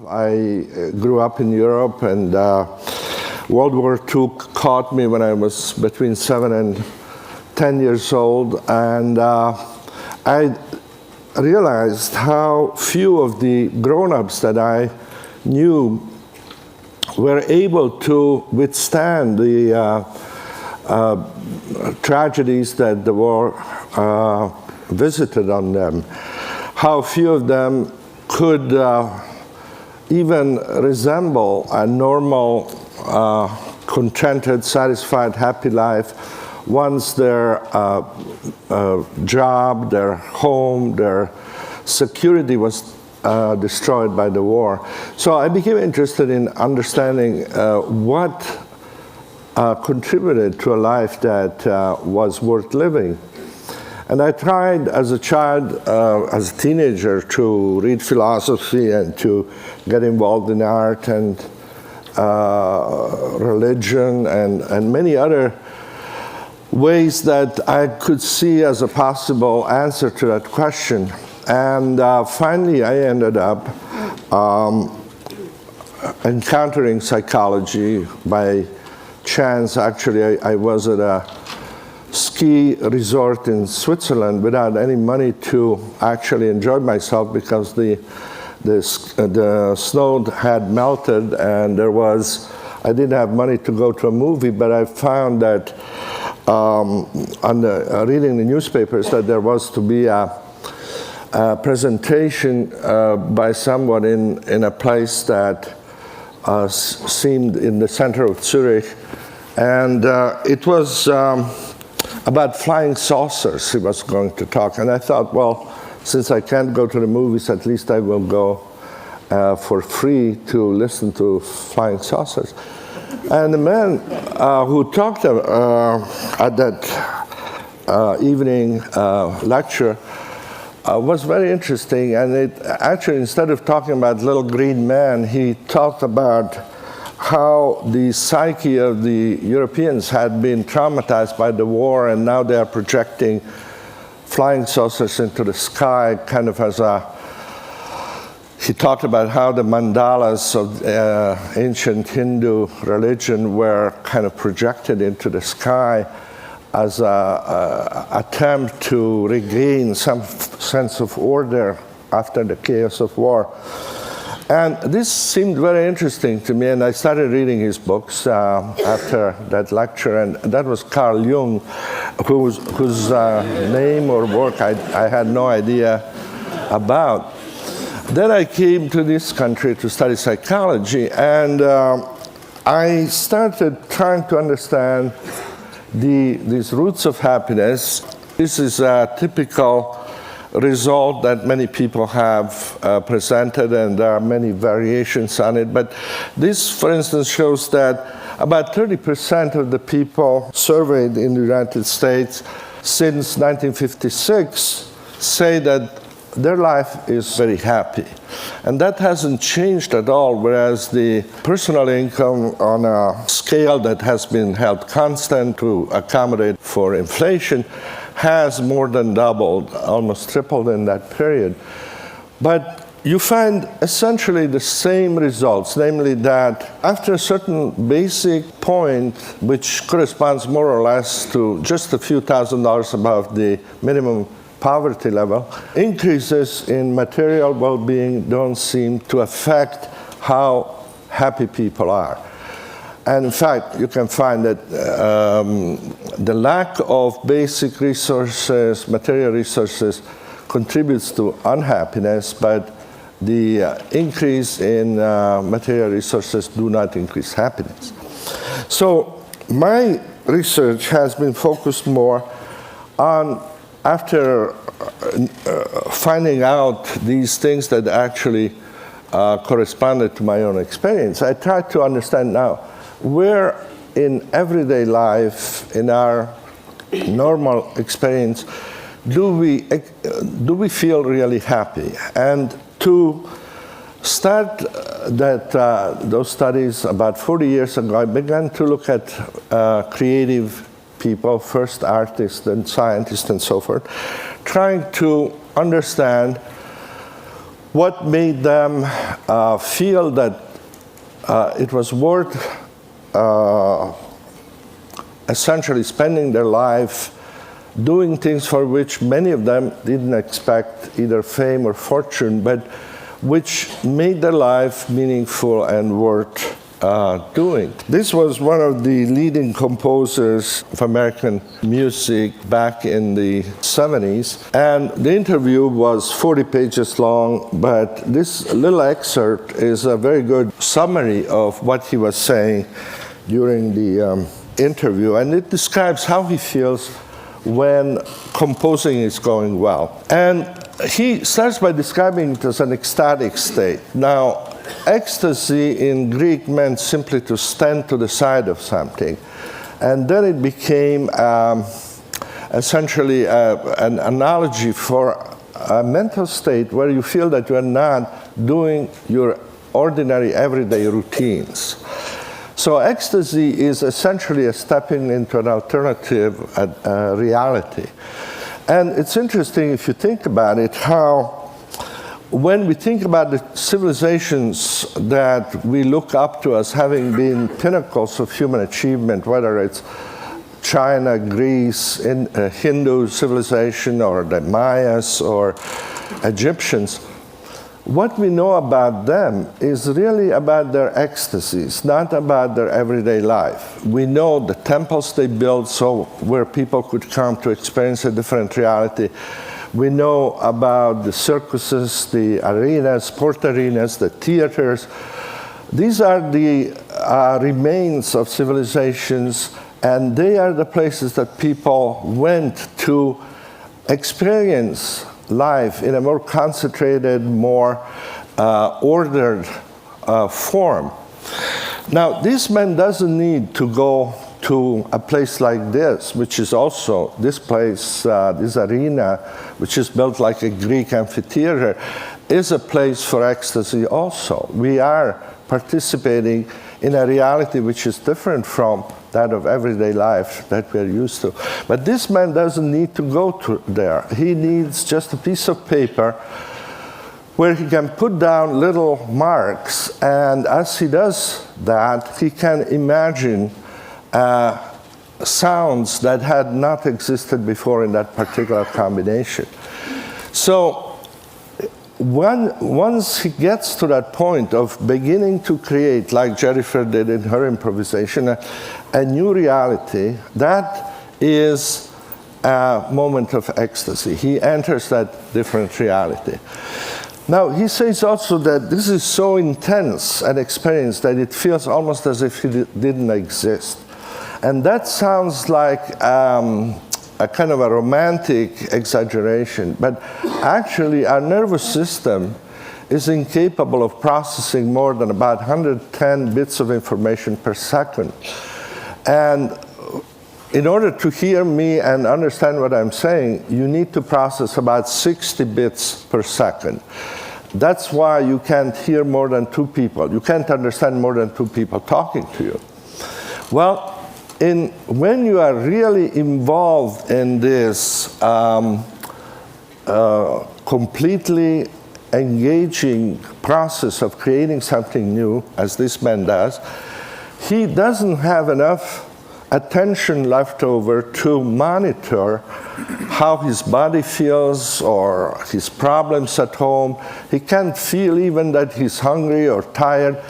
I grew up in Europe, and World War II caught me when I was between 7 and 10 years old, and I realized how few of the grown-ups that I knew were able to withstand the tragedies that the war visited on them. How few of them could even resemble a normal, contented, satisfied, happy life once their job, their home, their security was destroyed by the war. So I became interested in understanding what contributed to a life that was worth living. And I tried as a child, as a teenager, to read philosophy and to get involved in art and religion and many other ways that I could see as a possible answer to that question. And finally, I ended up encountering psychology by chance. Actually, I was at a ski resort in Switzerland without any money to actually enjoy myself because the snow had melted, and I didn't have money to go to a movie, but I found that reading the newspapers that there was to be a presentation by someone in a place that seemed in the center of Zurich, and it was about flying saucers. He was going to talk, and I thought, well, since I can't go to the movies, at least I will go for free to listen to flying saucers. And the man who talked at that evening lecture was very interesting, and it actually, instead of talking about little green man, he talked about how the psyche of the Europeans had been traumatized by the war, and now they are projecting flying saucers into the sky, kind of as he talked about how the mandalas of ancient Hindu religion were kind of projected into the sky as an attempt to regain some sense of order after the chaos of war. And this seemed very interesting to me, and I started reading his books after that lecture, and that was Carl Jung, whose name or work I had no idea about. Then I came to this country to study psychology, and I started trying to understand these roots of happiness. This is a typical result that many people have presented, and there are many variations on it. But this, for instance, shows that about 30% of the people surveyed in the United States since 1956 say that their life is very happy. And that hasn't changed at all, whereas the personal income on a scale that has been held constant to accommodate for inflation has more than doubled, almost tripled in that period. But you find essentially the same results, namely that after a certain basic point, which corresponds more or less to just a few $1,000s above the minimum poverty level, increases in material well-being don't seem to affect how happy people are. And in fact, you can find that the lack of basic resources, material resources, contributes to unhappiness, but the increase in material resources do not increase happiness. So my research has been focused more on, after finding out these things that actually corresponded to my own experience, I tried to understand now, where in everyday life, in our normal experience, do we feel really happy? And to start those studies about 40 years ago, I began to look at creative people, first artists and scientists and so forth, trying to understand what made them feel that it was worth essentially spending their life doing things for which many of them didn't expect either fame or fortune, but which made their life meaningful and worth doing. This was one of the leading composers of American music back in the 70s, and the interview was 40 pages long, but this little excerpt is a very good summary of what he was saying during the interview, and it describes how he feels when composing is going well. And he starts by describing it as an ecstatic state. Now, ecstasy in Greek meant simply to stand to the side of something. And then it became essentially an analogy for a mental state where you feel that you are not doing your ordinary everyday routines. So ecstasy is essentially a stepping into an alternative reality. And it's interesting if you think about it, how when we think about the civilizations that we look up to as having been pinnacles of human achievement, whether it's China, Greece, Hindu civilization, or the Mayas, or Egyptians, what we know about them is really about their ecstasies, not about their everyday life. We know the temples they built so where people could come to experience a different reality. We know about the circuses, the arenas, sport arenas, the theaters. These are the remains of civilizations, and they are the places that people went to experience life in a more concentrated, more ordered form. Now, this man doesn't need to go to a place like this, which is also, this place, this arena, which is built like a Greek amphitheater, is a place for ecstasy also. We are participating in a reality which is different from that of everyday life that we're used to. But this man doesn't need to go to there. He needs just a piece of paper where he can put down little marks, and as he does that, he can imagine sounds that had not existed before in that particular combination. So once he gets to that point of beginning to create, like Jennifer did in her improvisation, a new reality, that is a moment of ecstasy. He enters that different reality. Now, he says also that this is so intense an experience that it feels almost as if it didn't exist. And that sounds like a kind of a romantic exaggeration, but actually our nervous system is incapable of processing more than about 110 bits of information per second. And in order to hear me and understand what I'm saying, you need to process about 60 bits per second. That's why you can't hear more than two people. You can't understand more than two people talking to you. Well, when you are really involved in this completely engaging process of creating something new, as this man does, he doesn't have enough attention left over to monitor how his body feels or his problems at home. He can't feel even that he's hungry or tired.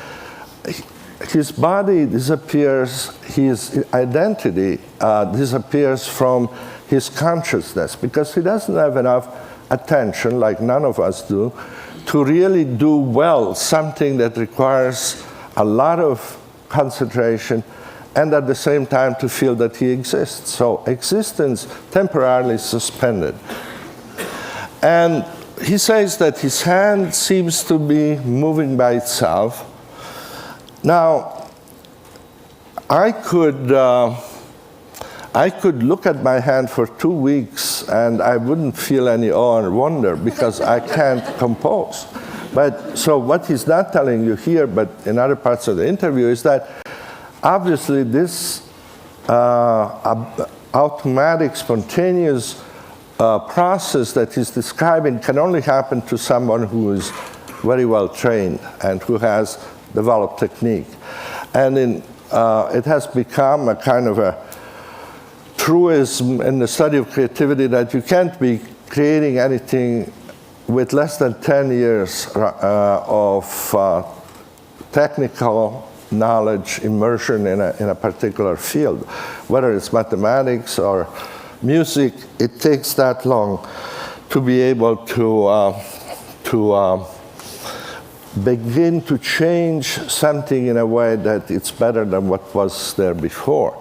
His body disappears, his identity disappears from his consciousness because he doesn't have enough attention, like none of us do, to really do well something that requires a lot of concentration and at the same time to feel that he exists. So existence temporarily suspended. And he says that his hand seems to be moving by itself. Now, I could look at my hand for 2 weeks and I wouldn't feel any awe or wonder because I can't compose. But so what he's not telling you here, but in other parts of the interview, is that obviously this automatic, spontaneous process that he's describing can only happen to someone who is very well trained and who has developed technique. And it has become a kind of a truism in the study of creativity that you can't be creating anything with less than 10 years of technical knowledge, immersion in a particular field. Whether it's mathematics or music, it takes that long to be able to begin to change something in a way that it's better than what was there before.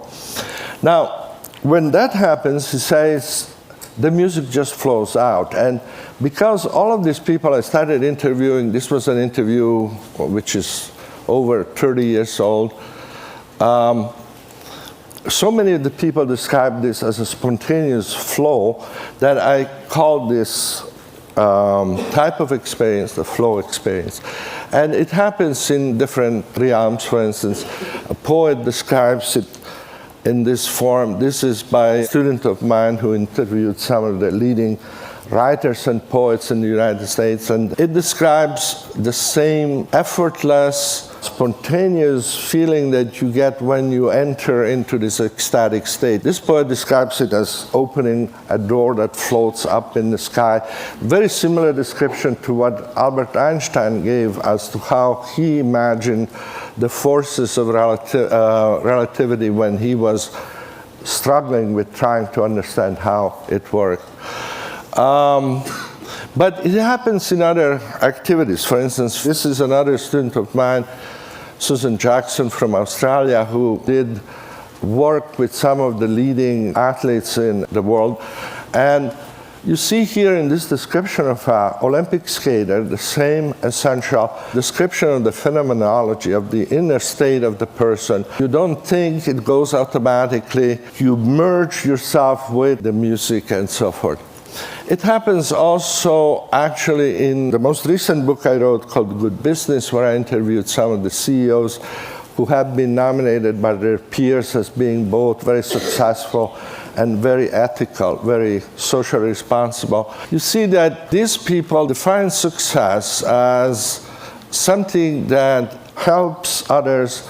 Now, when that happens, he says, the music just flows out. And because all of these people I started interviewing, this was an interview which is over 30 years old, so many of the people describe this as a spontaneous flow that I call this type of experience the flow experience. And it happens in different realms. For instance, a poet describes it in this form. This is by a student of mine who interviewed some of the leading writers and poets in the United States, and it describes the same effortless, spontaneous feeling that you get when you enter into this ecstatic state. This poet describes it as opening a door that floats up in the sky. Very similar description to what Albert Einstein gave as to how he imagined the forces of relativity when he was struggling with trying to understand how it worked. But it happens in other activities. For instance, this is another student of mine, Susan Jackson from Australia, who did work with some of the leading athletes in the world. And you see here in this description of an Olympic skater the same essential description of the phenomenology of the inner state of the person. You don't think, it goes automatically. You merge yourself with the music and so forth. It happens also actually in the most recent book I wrote called Good Business, where I interviewed some of the CEOs who have been nominated by their peers as being both very successful and very ethical, very socially responsible. You see that these people define success as something that helps others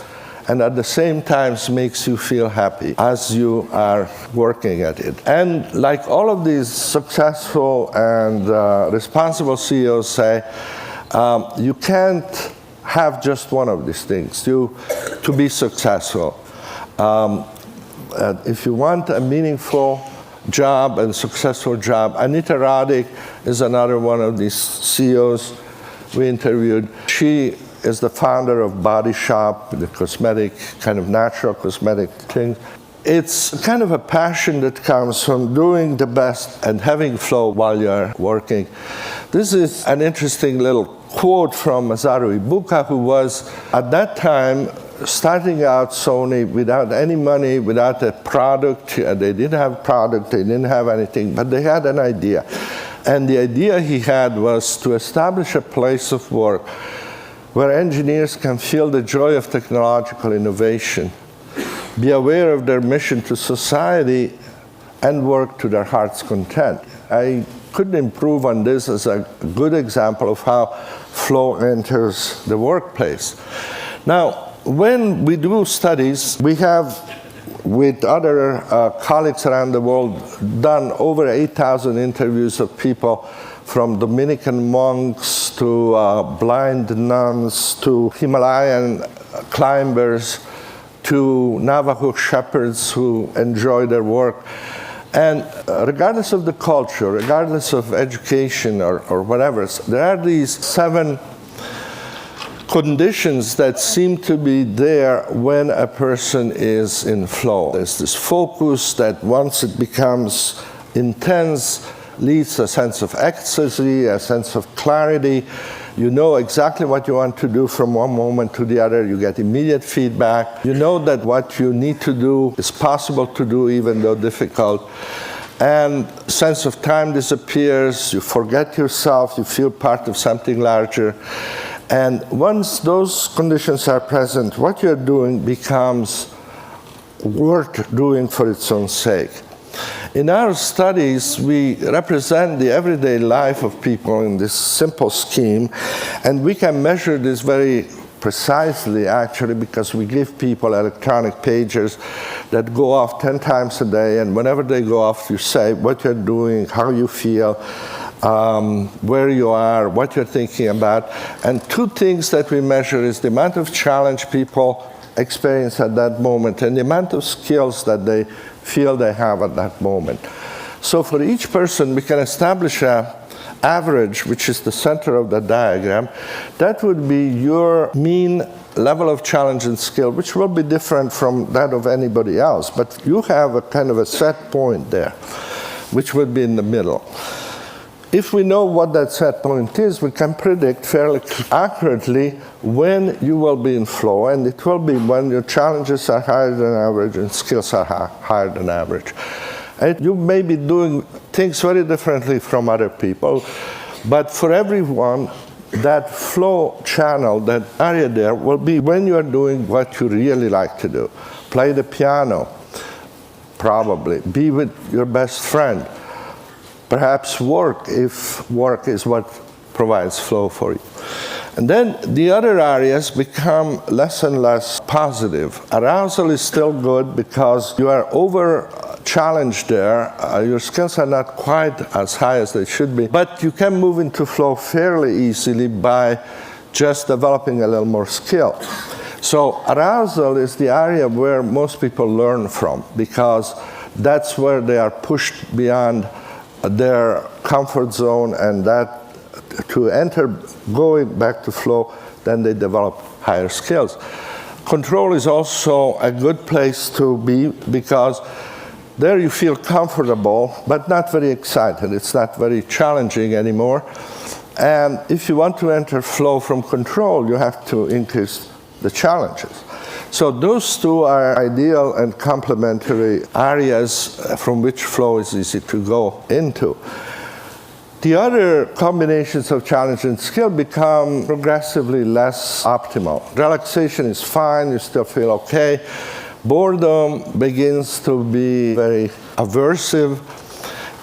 and at the same time makes you feel happy as you are working at it. And like all of these successful and responsible CEOs say, you can't have just one of these things to be successful. If you want a meaningful job and successful job, Anita Roddick is another one of these CEOs we interviewed. She is the founder of Body Shop, the cosmetic, kind of natural cosmetic thing. It's kind of a passion that comes from doing the best and having flow while you're working. This is an interesting little quote from Masaru Ibuka, who was, at that time, starting out Sony without any money, without a product. They didn't have product, they didn't have anything, but they had an idea. And the idea he had was to establish a place of work where engineers can feel the joy of technological innovation, be aware of their mission to society, and work to their heart's content. I couldn't improve on this as a good example of how flow enters the workplace. Now, when we do studies, we have, with other colleagues around the world, done over 8,000 interviews of people, from Dominican monks to blind nuns to Himalayan climbers to Navajo shepherds who enjoy their work. And regardless of the culture, regardless of education or whatever, there are these 7 conditions that seem to be there when a person is in flow. There's this focus that once it becomes intense, leads to a sense of ecstasy, a sense of clarity. You know exactly what you want to do from one moment to the other. You get immediate feedback. You know that what you need to do is possible to do, even though difficult. And sense of time disappears. You forget yourself. You feel part of something larger. And once those conditions are present, what you're doing becomes worth doing for its own sake. In our studies, we represent the everyday life of people in this simple scheme, and we can measure this very precisely, actually, because we give people electronic pagers that go off 10 times a day, and whenever they go off, you say what you're doing, how you feel, where you are, what you're thinking about. And two things that we measure is the amount of challenge people experience at that moment and the amount of skills that they feel they have at that moment. So for each person, we can establish an average, which is the center of the diagram. That would be your mean level of challenge and skill, which will be different from that of anybody else. But you have a kind of a set point there, which would be in the middle. If we know what that set point is, we can predict fairly accurately when you will be in flow, and it will be when your challenges are higher than average and skills are higher than average. And you may be doing things very differently from other people, but for everyone, that flow channel, that area there, will be when you are doing what you really like to do. Play the piano, probably. Be with your best friend. Perhaps work, if work is what provides flow for you. And then the other areas become less and less positive. Arousal is still good because you are over challenged there. Your skills are not quite as high as they should be, but you can move into flow fairly easily by just developing a little more skill. So arousal is the area where most people learn from, because that's where they are pushed beyond their comfort zone, and that to enter, going back to flow, then they develop higher skills. Control is also a good place to be, because there you feel comfortable, but not very excited. It's not very challenging anymore. And if you want to enter flow from control, you have to increase the challenges. So those two are ideal and complementary areas from which flow is easy to go into. The other combinations of challenge and skill become progressively less optimal. Relaxation is fine, you still feel okay. Boredom begins to be very aversive,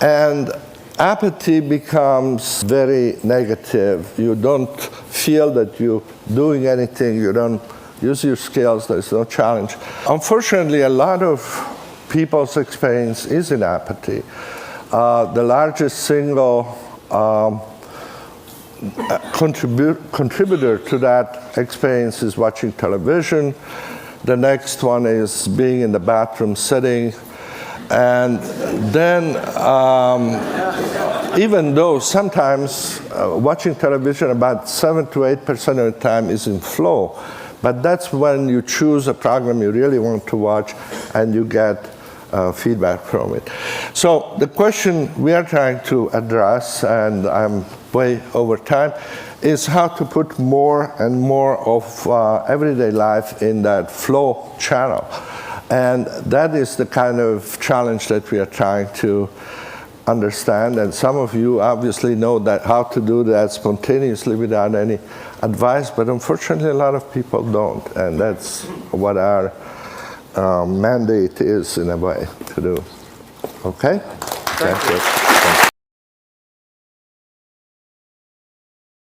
and apathy becomes very negative. You don't feel that you're doing anything, you don't use your skills, there's no challenge. Unfortunately, a lot of people's experience is in apathy. The largest single contributor to that experience is watching television. The next one is being in the bathroom sitting. And then, even though sometimes watching television about 7 to 8% of the time is in flow, but that's when you choose a program you really want to watch and you get feedback from it. So the question we are trying to address, and I'm way over time, is how to put more and more of everyday life in that flow channel. And that is the kind of challenge that we are trying to understand. And some of you obviously know that how to do that spontaneously without any advice, but unfortunately a lot of people don't. And that's what our mandate is, in a way, to do. Okay? Thank you.